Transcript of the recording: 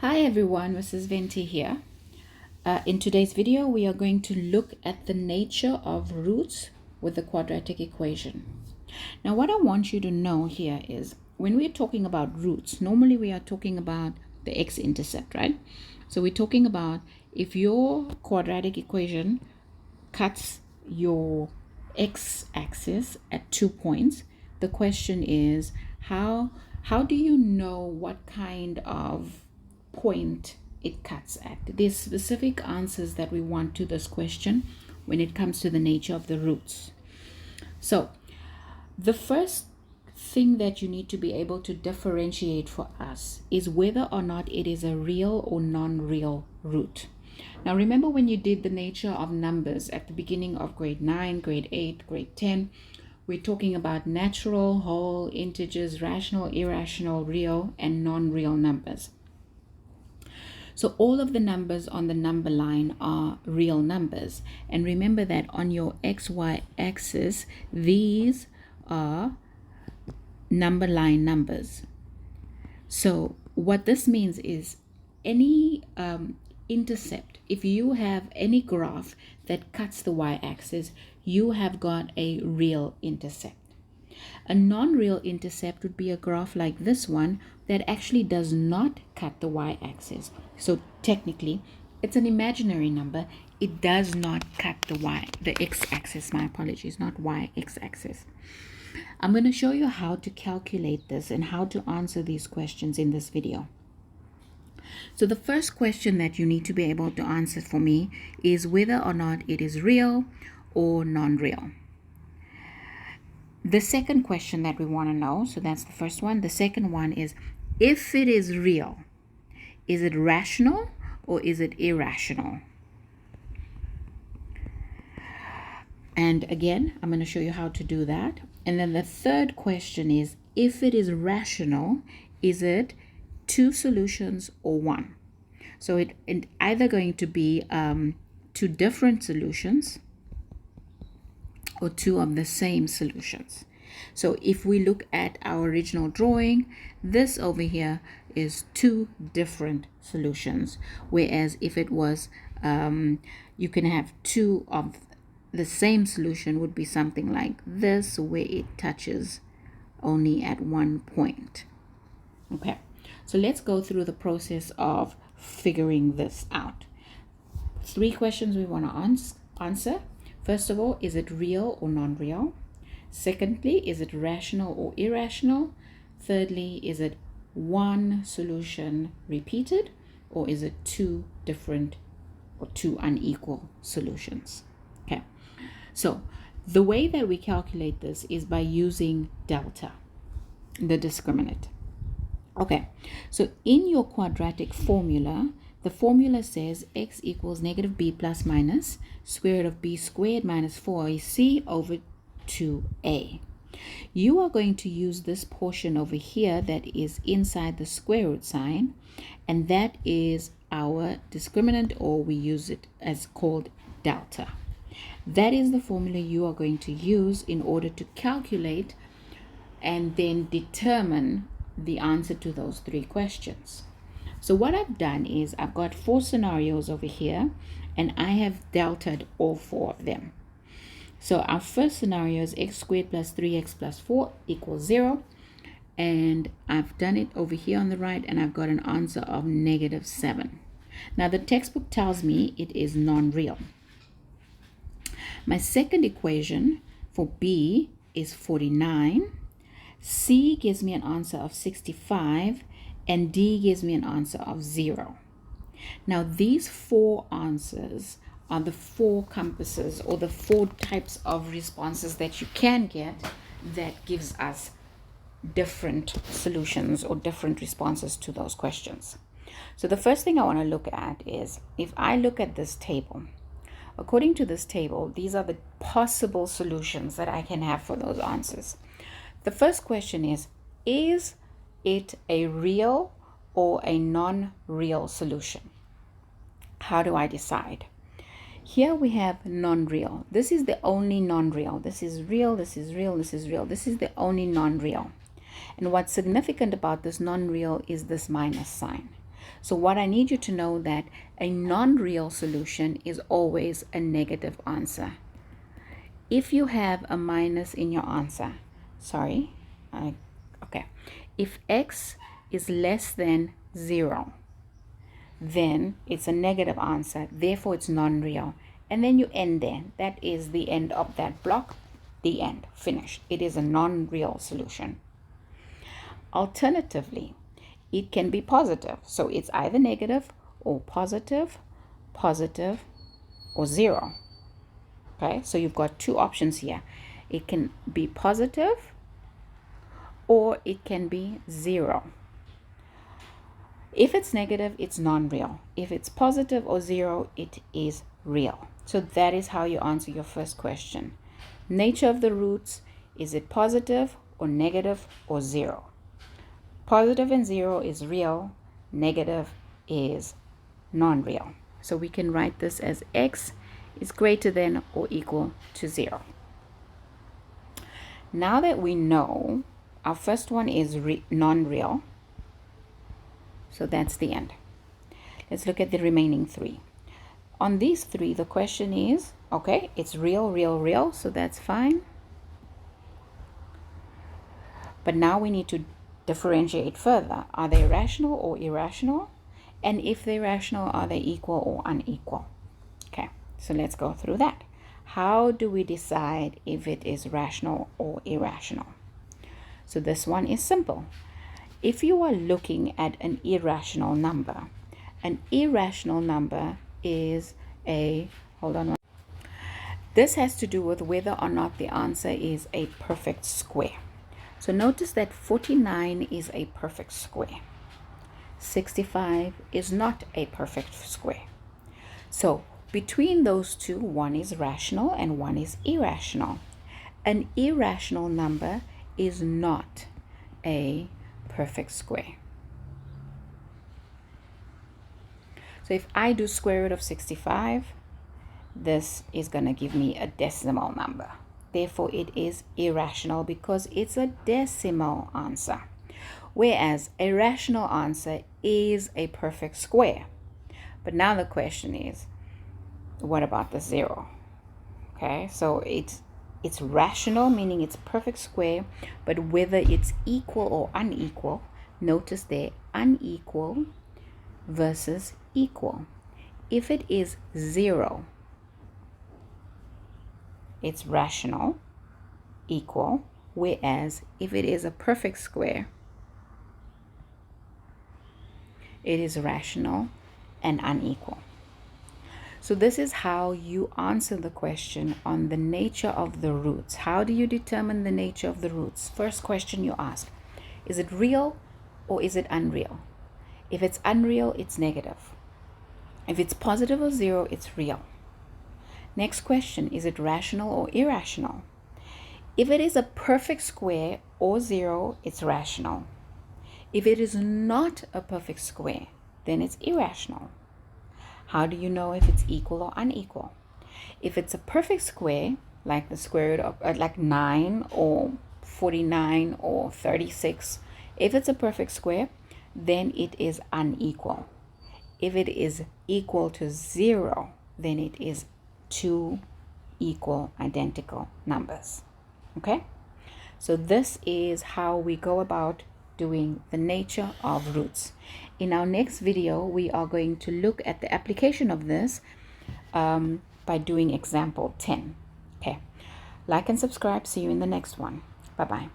Hi everyone, Mrs. Venti here. In today's video, we are going to look at the nature of roots with the quadratic equation. Now, what I want you to know here is when we're talking about roots, normally we are talking about the x-intercept, right? So we're talking about if your quadratic equation cuts your x-axis at 2 points, the question is how do you know what kind of point it cuts at? There's specific answers that we want to this question when it comes to the nature of the roots. So the first thing that you need to be able to differentiate for us is whether or not it is a real or non-real root. Now remember when you did the nature of numbers at the beginning of grade 9, grade 8, grade 10, we're talking about natural, whole, integers, rational, irrational, real, and non-real numbers. So all of the numbers on the number line are real numbers. And remember that on your XY axis, these are number line numbers. So what this means is any intercept, if you have any graph that cuts the y-axis, you have got a real intercept. A non-real intercept would be a graph like this one that actually does not cut the y-axis. So technically, it's an imaginary number. It does not cut the x-axis, my apologies, not y-x-axis. I'm going to show you how to calculate this and how to answer these questions in this video. So the first question that you need to be able to answer for me is whether or not it is real or non-real. The second question that we want to know, so that's the first one. The second one is, if it is real, is it rational or is it irrational? And again, I'm going to show you how to do that. And then the third question is, if it is rational, is it two solutions or one? So it's either going to be two different solutions or two of the same solutions. So if we look at our original drawing, this over here is two different solutions, whereas if it was you can have two of the same solution would be something like this, where it touches only at one point. Okay, so let's go through the process of figuring this out. 3 questions we want to answer. First of all, is it real or non-real? Secondly, is it rational or irrational? Thirdly, is it one solution repeated, or is it two different or two unequal solutions? Okay, so the way that we calculate this is by using delta, the discriminant. Okay, so in your quadratic formula, the formula says x equals negative b plus minus square root of b squared minus 4ac over 2a. You are going to use this portion over here that is inside the square root sign, and that is our discriminant, or we use it as called delta. That is the formula you are going to use in order to calculate and then determine the answer to those 3 questions. So what I've done is I've got 4 scenarios over here, and I have deltaed all 4 of them. So our first scenario is x squared plus 3x plus 4 equals 0. And I've done it over here on the right, and I've got an answer of negative 7. Now the textbook tells me it is non-real. My second equation for b is 49. C gives me an answer of 65, and D gives me an answer of 0. Now these 4 answers are the 4 compasses, or the 4 types of responses that you can get that gives us different solutions or different responses to those questions. So the first thing I want to look at is, if I look at this table, according to this table, these are the possible solutions that I can have for those answers. The first question is it a real or a non-real solution? How do I decide? Here we have non-real. This is the only non-real. This is real, this is real, this is real. This is the only non-real. And what's significant about this non-real is this minus sign. So what I need you to know that a non-real solution is always a negative answer. If you have a minus in your answer, okay, if x is less than 0, then it's a negative answer, therefore it's non-real. And then you end there. That is the end of that block. The end. Finished. It is a non-real solution. Alternatively, it can be positive. So it's either negative or positive, positive, or 0. Okay, so you've got two options here. It can be positive or it can be 0. If it's negative, it's non-real. If it's positive or 0, it is real. So that is how you answer your first question. Nature of the roots, is it positive or negative or 0? Positive and 0 is real, negative is non-real. So we can write this as x is greater than or equal to 0. Now that we know our first one is non-real, so that's the end. Let's look at the remaining 3. On these 3, the question is, okay, it's real, real, real, so that's fine. But now we need to differentiate further. Are they rational or irrational? And if they're rational, are they equal or unequal? Okay, so let's go through that. How do we decide if it is rational or irrational? So this one is simple. If you are looking at an irrational number is a, hold on. This has to do with whether or not the answer is a perfect square. So notice that 49 is a perfect square. 65 is not a perfect square. So between those two, one is rational and one is irrational. An irrational number is not a perfect square. So if I do square root of 65, this is going to give me a decimal number. Therefore, it is irrational because it's a decimal answer. Whereas a rational answer is a perfect square. But now the question is, what about the 0? Okay, so it's rational, meaning it's a perfect square, but whether it's equal or unequal, notice there, unequal versus equal. If it is 0, it's rational, equal, whereas if it is a perfect square, it is rational and unequal. So this is how you answer the question on the nature of the roots. How do you determine the nature of the roots? First question you ask, is it real or is it unreal? If it's unreal, it's negative. If it's positive or 0, it's real. Next question, is it rational or irrational? If it is a perfect square or 0, it's rational. If it is not a perfect square, then it's irrational. How do you know if it's equal or unequal? If it's a perfect square, like the square root of like 9 or 49 or 36, if it's a perfect square, then it is unequal. If it is equal to 0, then it is two equal identical numbers. Okay, so this is how we go about doing the nature of roots. In our next video, we are going to look at the application of this by doing example 10. Okay, like and subscribe. See you in the next one. Bye-bye.